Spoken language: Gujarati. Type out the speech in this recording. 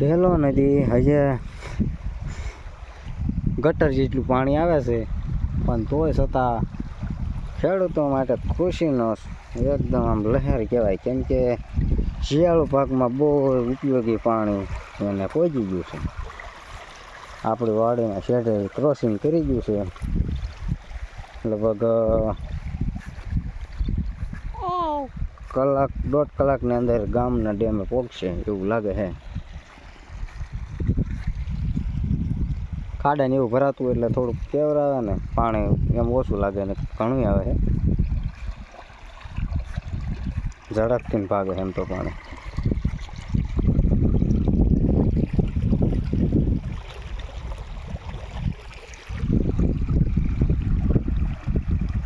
ઘેલો નદી હજે ગટર જેટલું પાણી આવે છે, પણ તોય છતાં ખેડૂતો માટે ખુશીનો એકદમ આમ લહેર કહેવાય. કેમ કે શિયાળુ પાકમાં બહુ ઉપયોગી પાણી એને પહોંચી ગયું છે. આપણી વાડીના શેઢે ક્રોસિંગ કરી ગયું છે. લગભગ કલાક 1.5 કલાકની અંદર ગામના ડેમે પહોંચશે એવું લાગે છે. ખાડા ને એવું ભરાતું એટલે થોડુંક કેવરાવે ને પાણી એમ ઓછું લાગે ને ઘણું આવે છે. ઝડપથી ભાગે એમ તો પાણી.